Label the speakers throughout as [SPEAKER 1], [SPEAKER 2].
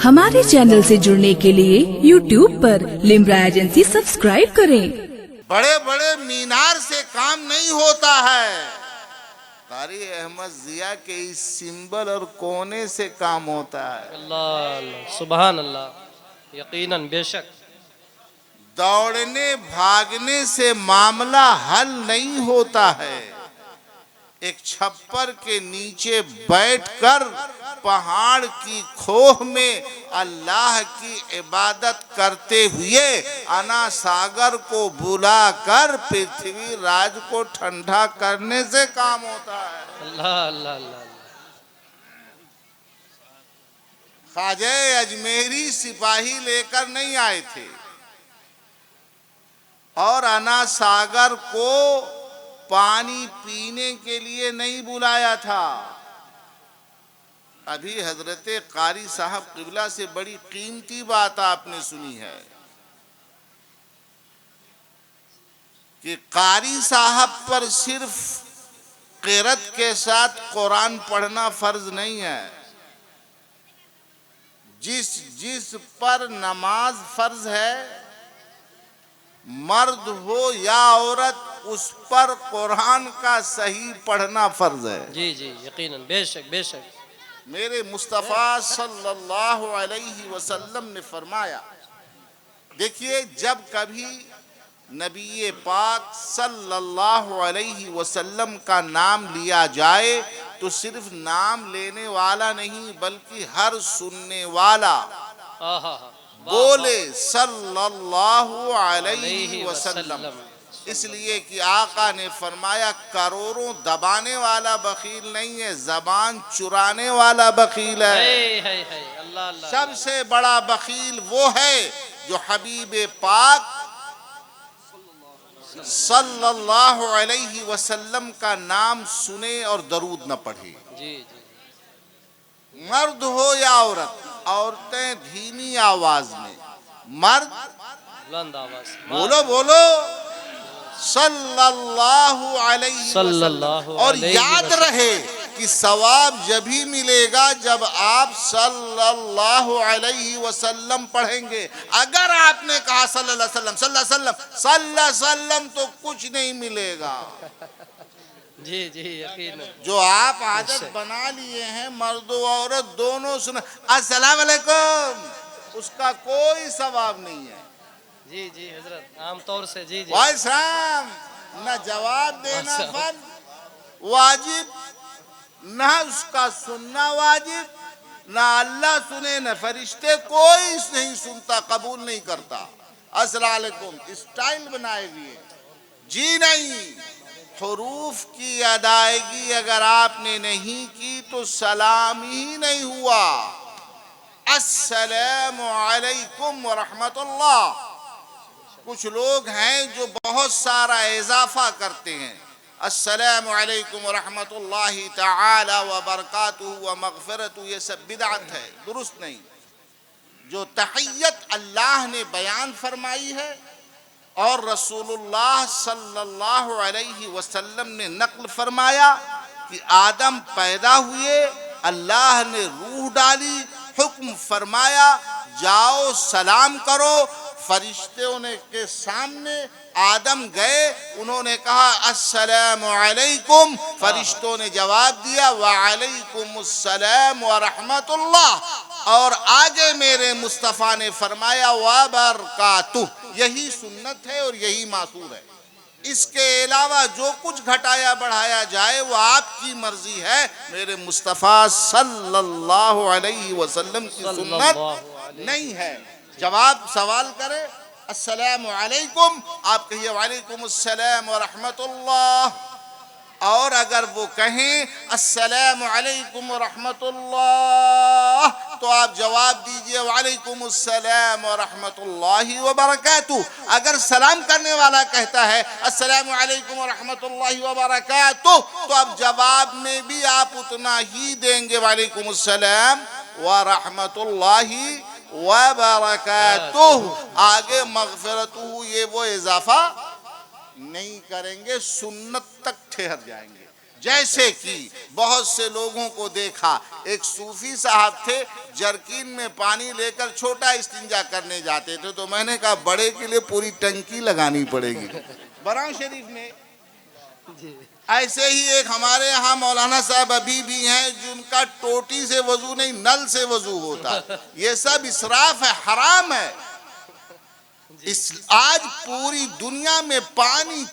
[SPEAKER 1] ہمارے چینل سے جڑنے کے لیے YouTube پر لمرا ایجنسی سبسکرائب کریں۔
[SPEAKER 2] بڑے بڑے مینار سے کام نہیں ہوتا ہے، قاری احمد ضیاء کے اس سمبل اور کونے سے کام ہوتا ہے۔
[SPEAKER 3] اللہ اللہ سبحان اللہ، یقیناً بے شک۔
[SPEAKER 2] دوڑنے بھاگنے سے معاملہ حل نہیں ہوتا ہے، ایک چھپر کے نیچے بیٹھ کر پہاڑ کی کھوہ میں اللہ کی عبادت کرتے ہوئے انا ساگر کو بلا کر پرتھوی راج کو ٹھنڈا کرنے سے کام ہوتا ہے۔
[SPEAKER 3] اللہ اللہ اللہ
[SPEAKER 2] خواجہ اجمیری سپاہی لے کر نہیں آئے تھے اور انا ساگر کو پانی پینے کے لیے نہیں بلایا تھا۔ ابھی حضرت قاری صاحب قبلہ سے بڑی قیمتی بات آپ نے سنی ہے کہ قاری صاحب پر صرف قرأت کے ساتھ قرآن پڑھنا فرض نہیں ہے، جس پر نماز فرض ہے، مرد ہو یا عورت، اس پر قرآن کا صحیح پڑھنا فرض ہے۔
[SPEAKER 3] جی جی یقیناً بے شک بے شک۔
[SPEAKER 2] میرے مصطفیٰ صلی اللہ علیہ وسلم نے فرمایا، دیکھیے جب کبھی نبی پاک صلی اللہ علیہ وسلم کا نام لیا جائے تو صرف نام لینے والا نہیں بلکہ ہر سننے والا بولے صلی اللہ علیہ وسلم، اس لیے کہ آقا نے فرمایا کروڑوں دبانے والا بخیل نہیں ہے، زبان چرانے والا بخیل ہے۔ سب سے بڑا بخیل وہ ہے جو حبیب پاک صلی اللہ علیہ وسلم کا نام سنے اور درود نہ پڑھے۔ مرد ہو یا عورت، عورتیں دھیمی آواز میں، مرد
[SPEAKER 3] بلند آواز
[SPEAKER 2] بولو بولو صلی اللہ علیہ وسلم، اور یاد رہے کہ ثواب جبھی ملے گا جب آپ صلی اللہ علیہ وسلم پڑھیں گے۔ اگر آپ نے کہا صلی اللہ علیہ وسلم صلی اللہ علیہ وسلم صلی اللہ علیہ وسلم تو کچھ نہیں ملے گا۔
[SPEAKER 3] جی جی یقیناً
[SPEAKER 2] جو آپ عادت بنا لیے ہیں مرد و عورت دونوں سنیں السلام علیکم، اس کا کوئی ثواب نہیں ہے۔
[SPEAKER 3] جی جی حضرت عام طور سے جی جی
[SPEAKER 2] وائسام نہ جواب دینا فرض واجب، نہ اس کا سننا واجب، نہ اللہ سنے نہ فرشتے، کوئی نہیں سنتا، قبول نہیں کرتا۔ السلام علیکم اسٹائل بنائے ہوئے، جی نہیں، حروف کی ادائیگی اگر آپ نے نہیں کی تو سلام ہی نہیں ہوا۔ السلام علیکم ورحمت اللہ۔ کچھ لوگ ہیں جو بہت سارا اضافہ کرتے ہیں، السلام علیکم ورحمت اللہ تعالی وبرکاتہ ومغفرتہ، یہ سب بدعت ہے، درست نہیں۔ جو تحیت اللہ نے بیان فرمائی ہے اور رسول اللہ صلی اللہ علیہ وسلم نے نقل فرمایا کہ آدم پیدا ہوئے، اللہ نے روح ڈالی، حکم فرمایا جاؤ سلام کرو، فرشتوں نے کے سامنے آدم گئے، انہوں نے کہا السلام علیکم، فرشتوں نے جواب دیا وعلیکم السلام ورحمت اللہ، اور آگے میرے مصطفیٰ نے فرمایا وبرکاتہ۔ یہی سنت ہے اور یہی معصور ہے، اس کے علاوہ جو کچھ گھٹایا بڑھایا جائے وہ آپ کی مرضی ہے، میرے مصطفیٰ صلی اللہ علیہ وسلم کی سنت نہیں ہے۔ جواب سوال کرے السلام علیکم، آپ کہیے وعلیکم السلام ورحمت اللہ، اور اگر وہ کہیں السلام علیکم ورحمت اللہ تو آپ جواب دیجئے وعلیکم السلام ورحمت اللہ وبرکاتہ۔ اگر سلام کرنے والا کہتا ہے السلام علیکم ورحمت اللہ وبرکاتہ تو اب جواب میں بھی آپ اتنا ہی دیں گے وعلیکم السلام ورحمت اللہ وبرکاتہ، آگے مغفرتہ یہ وہ اضافہ نہیں کریں گے، سنت تک ٹھہر جائیں گے۔ جیسے کہ بہت سے لوگوں کو دیکھا، ایک صوفی صاحب تھے، جرکین میں پانی لے کر چھوٹا استنجا کرنے جاتے تھے، تو میں نے کہا بڑے کے لیے پوری ٹنکی لگانی پڑے گی براؤں شریف میں۔ ایسے ہی ایک ہمارے ہاں مولانا صاحب ابھی بھی ہیں جن کا ٹوٹی سے وضو نہیں، نل سے وضو ہوتا۔ یہ سب اسراف ہے، حرام ہے۔ آج پوری دنیا میں پانی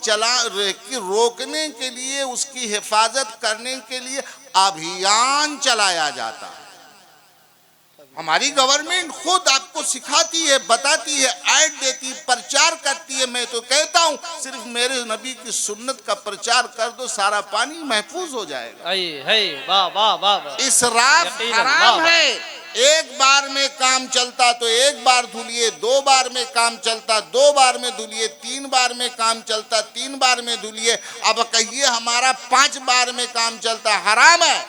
[SPEAKER 2] روکنے کے لیے، اس کی حفاظت کرنے کے لیے ابھیان چلایا جاتا ہے۔ ہماری گورنمنٹ خود آپ کو سکھاتی ہے، بتاتی ہے، ایڈ دیتی، پرچار کرتی ہے۔ میں تو کہتا ہوں صرف میرے نبی کی سنت کا پرچار کر دو، سارا پانی محفوظ ہو جائے گا۔
[SPEAKER 3] واہ واہ واہ،
[SPEAKER 2] اسراف حرام ہے۔ ایک بار میں کام چلتا تو ایک بار دھلیے، دو بار میں کام چلتا دو بار میں دھلیے، تین بار میں کام چلتا تین بار میں دھلیے۔ اب کہیے ہمارا 5 بار میں کام چلتا، حرام ہے۔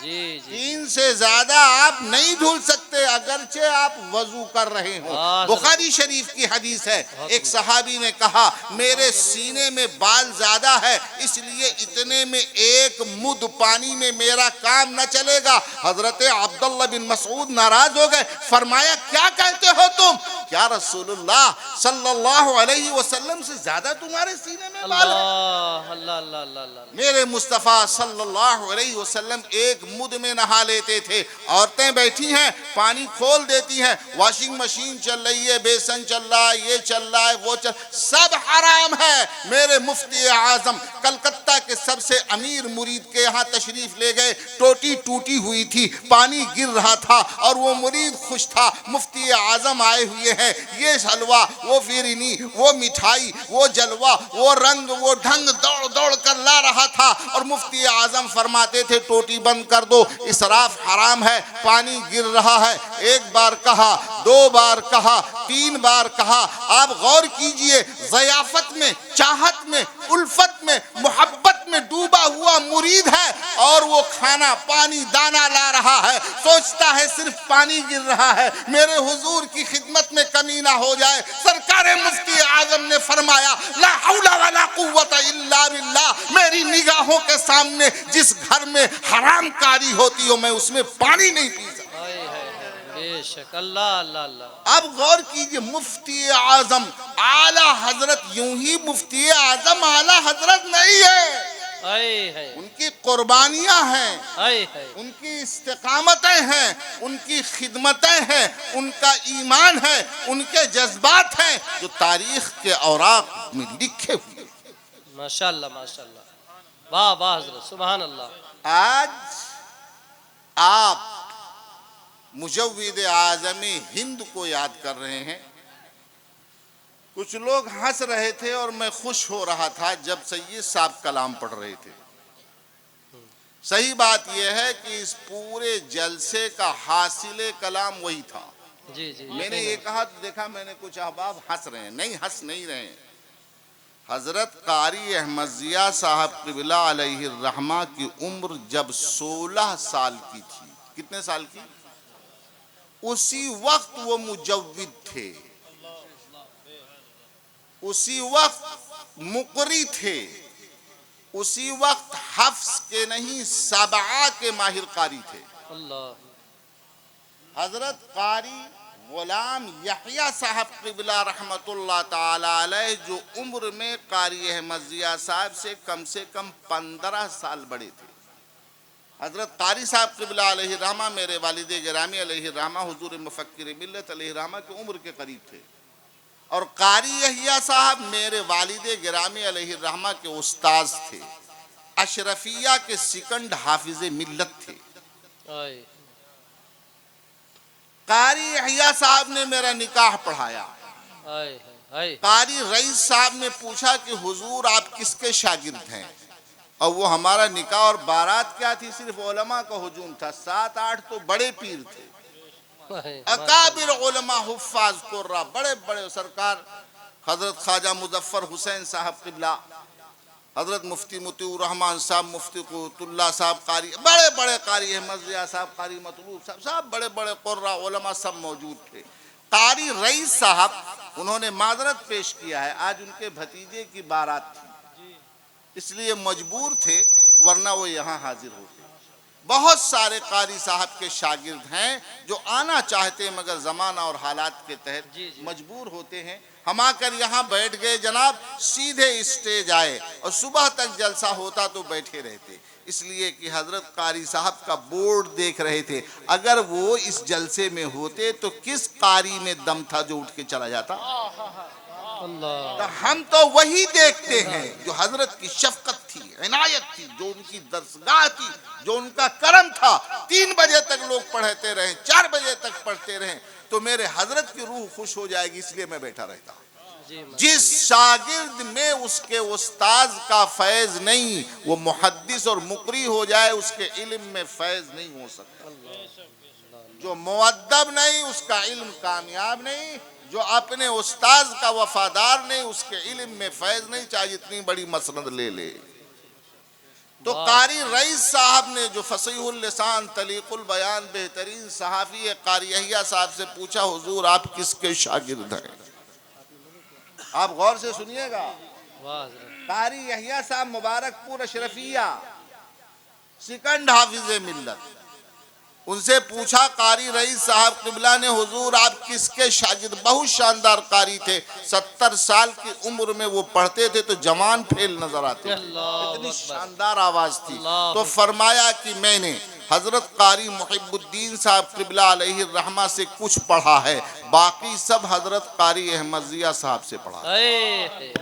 [SPEAKER 3] جی
[SPEAKER 2] 3 سے زیادہ آپ نہیں دھل سکتے اگرچہ آپ وضو کر رہے ہوں۔ بخاری شریف کی حدیث ہے، ایک صحابی نے کہا میرے سینے میں بال زیادہ ہے، اس لیے اتنے میں 1 مد پانی میں میرا کام نہ چلے گا۔ حضرت عبداللہ بن مسعود ناراض ہو گئے، فرمایا کیا کہتے ہو تم؟ کیا رسول اللہ صلی اللہ علیہ وسلم سے زیادہ تمہارے سینے میں بال ہے؟
[SPEAKER 3] اللہ
[SPEAKER 2] میرے مصطفیٰ صلی اللہ علیہ وسلم 1 مد میں نہا لیتے تھے۔ عورتیں بیٹھی ہیں، پانی کھول دیتی ہیں، واشنگ مشین چل رہی ہے، بیسن چل رہا ہے، یہ چل رہا ہے، وہ سب حرام ہے۔ میرے مفتی اعظم کلکتہ کے سب سے امیر مرید کے یہاں تشریف لے گئے، ٹوٹی ٹوٹی ہوئی تھی، پانی گر رہا تھا اور وہ مرید خوش تھا۔ مفتی اعظم آئے ہوئے ہیں، یہ حلوہ، وہ فرنی، وہ مٹھائی، وہ جلوہ، وہ رنگ، وہ ڈھنگ دوڑ دوڑ کر لا رہا تھا، اور مفتی اعظم فرماتے تھے ٹوٹی بند کر دو، اسراف حرام ہے، پانی گر رہا ہے۔ 1 بار کہا، 2 بار کہا، 3 بار کہا۔ آپ غور کیجئے، ضیافت میں، چاہت میں، الفت میں، محبت میں ڈوبا ہوا مرید ہے اور وہ کھانا پانی دانا لا رہا ہے، سوچتا ہے صرف پانی گر رہا ہے، میرے حضور کی خدمت میں کمی نہ ہو جائے۔ سرکار مفتی اعظم نے فرمایا لا حول ولا قوت الا باللہ، میری نگاہوں کے سامنے جس گھر میں حرام کاری ہوتی ہو میں اس میں پانی نہیں پی سکتا۔
[SPEAKER 3] بے شک، اللہ۔
[SPEAKER 2] اب غور کیجئے، مفتی اعظم اعلیٰ حضرت، یوں ہی مفتی اعظم اعلیٰ حضرت نہیں ہے، ان کی قربانیاں ہیں، ان کی استقامتیں ہیں، ان کی خدمتیں ہیں، ان کا ایمان ہے، ان کے جذبات ہیں جو تاریخ کے اوراق میں لکھے ہوئے۔
[SPEAKER 3] ماشاءاللہ ماشاءاللہ، واہ واہ حضرت، سبحان اللہ۔
[SPEAKER 2] آج آپ مجود اعظم ہند کو یاد کر رہے ہیں۔ کچھ لوگ ہنس رہے تھے اور میں خوش ہو رہا تھا جب سید صاحب کلام پڑھ رہے تھے۔ صحیح بات یہ ہے کہ اس پورے جلسے کا حاصل کلام وہی تھا۔
[SPEAKER 3] جی
[SPEAKER 2] میں نے یہ کہا تو دیکھا میں نے کچھ احباب ہنس رہے ہیں، نہیں ہنس نہیں رہے ہیں۔ حضرت قاری احمد ضیاء صاحب قبلہ علیہ الرحمہ کی عمر جب 16 سال کی تھی، کتنے سال کی؟ اسی وقت وہ مجود تھے، اسی وقت مقری تھے، اسی وقت حفظ کے نہیں 7 کے ماہر قاری تھے۔ حضرت قاری غلام یحییٰ صاحب قبلہ رحمت اللہ تعالی علیہ جو عمر میں قاری احمد ضیاء صاحب سے کم 15 سال بڑے تھے۔ حضرت قاری صاحب قبلہ علیہ الرحمہ میرے والد گرامی علیہ الرحمہ حضور مفکر ملت علیہ الرحمہ کی عمر کے قریب تھے، اور قاری یحییٰ صاحب میرے والد گرامی علیہ الرحمہ کے استاذ تھے، اشرفیہ کے سیکنڈ حافظ ملت تھے۔ قاری یحییٰ صاحب نے میرا نکاح پڑھایا۔ قاری رئیس صاحب نے پوچھا کہ حضور آپ کس کے شاگرد ہیں؟ اور وہ ہمارا نکاح اور بارات کیا تھی، صرف علماء کا ہجوم تھا، 7-8 تو بڑے پیر تھے، اکابر علماء حفاظ قرہ، بڑے بڑے سرکار حضرت خواجہ مظفر حسین صاحب قبلہ، حضرت مفتی مطیع الرحمن صاحب، مفتی قوت اللہ صاحب قاری، بڑے بڑے قاری احمد ضیاء صاحب، قاری مطلوب صاحب، سب بڑے بڑے قرہ علماء سب موجود تھے۔ قاری رئیس صاحب انہوں نے معذرت پیش کیا ہے، آج ان کے بھتیجے کی بارات تھی، اس لیے مجبور تھے ورنہ وہ یہاں حاضر ہوتے۔ بہت سارے قاری صاحب کے شاگرد ہیں جو آنا چاہتے ہیں مگر زمانہ اور حالات کے تحت مجبور ہوتے ہیں۔ ہم آ کر یہاں بیٹھ گئے جناب، سیدھے اسٹیج آئے اور صبح تک جلسہ ہوتا تو بیٹھے رہتے، اس لیے کہ حضرت قاری صاحب کا بورڈ دیکھ رہے تھے، اگر وہ اس جلسے میں ہوتے تو کس قاری میں دم تھا جو اٹھ کے چلا جاتا۔
[SPEAKER 3] اللہ،
[SPEAKER 2] تو ہم تو وہی دیکھتے ہیں جو حضرت کی شفقت تھی، عنایت تھی، جو ان کی درسگاہ تھی، جو ان کا کرم تھا۔ 3 بجے تک لوگ پڑھتے رہیں، 4 بجے تک پڑھتے رہیں تو میرے حضرت کی روح خوش ہو جائے گی، اس لیے میں بیٹھا رہتا ہوں۔ جس شاگرد میں اس کے استاذ کا فیض نہیں، وہ محدث اور مقری ہو جائے، اس کے علم میں فیض نہیں ہو سکتا۔ جو مؤدب نہیں، اس کا علم کامیاب نہیں۔ جو اپنے استاذ کا وفادار نہیں، اس کے علم میں فیض نہیں، چاہے اتنی بڑی مسند لے لے۔ تو قاری رئیس صاحب نے جو فصیح اللسان، طلیق البیان، بہترین صحافی قاری یحییٰ صاحب سے پوچھا، حضور آپ کس کے شاگرد ہیں؟ آپ غور سے سنیے گا۔ قاری یحییٰ صاحب مبارک پور اشرفیہ، سیکنڈ حافظ ملت، ان سے پوچھا قاری رئیس صاحب قبلہ نے، حضور آپ کس کے شاگرد؟ بہت شاندار قاری تھے، 70 سال کی عمر میں وہ پڑھتے تھے تو جوان پھیل نظر آتے تھے، اتنی شاندار آواز تھی۔ تو فرمایا کہ میں نے حضرت قاری محب الدین صاحب قبلہ علیہ الرحمہ سے کچھ پڑھا ہے، باقی سب حضرت قاری احمد ضیاء صاحب سے پڑھا ہے۔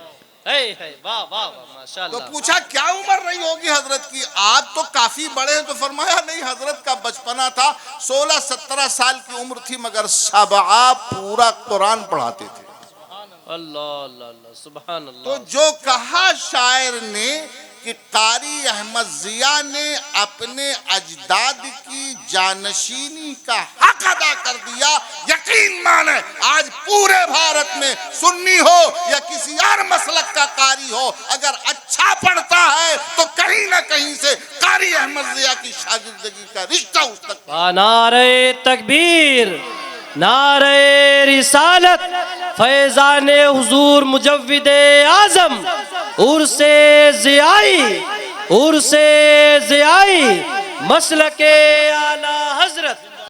[SPEAKER 2] تو پوچھا کیا عمر رہی ہوگی حضرت کی؟ آپ تو کافی بڑے ہیں۔ تو فرمایا نہیں، حضرت کا بچپنا تھا، 16-17 سال کی عمر تھی، مگر سبعہ پورا قرآن پڑھاتے تھے۔
[SPEAKER 3] اللہ اللہ اللہ، سبحان اللہ۔
[SPEAKER 2] تو جو کہا شاعر نے کہ قاری احمد ضیاء نے اپنے اجداد کی جانشینی کا حق ادا کر دیا، یقین مانے آج پورے بھارت میں سنی ہو یا کسی اور مسلک کا قاری ہو، اگر اچھا پڑھتا ہے تو کہیں نہ کہیں سے قاری احمد ضیاء کی شاگردگی کا رشتہ اس تک۔
[SPEAKER 3] نعرہ تکبیر، نعرہ رسالت، فیضان حضور مجود اعظم، عرس ضیائی، عرس ضیائی، مسلک اعلی حضرت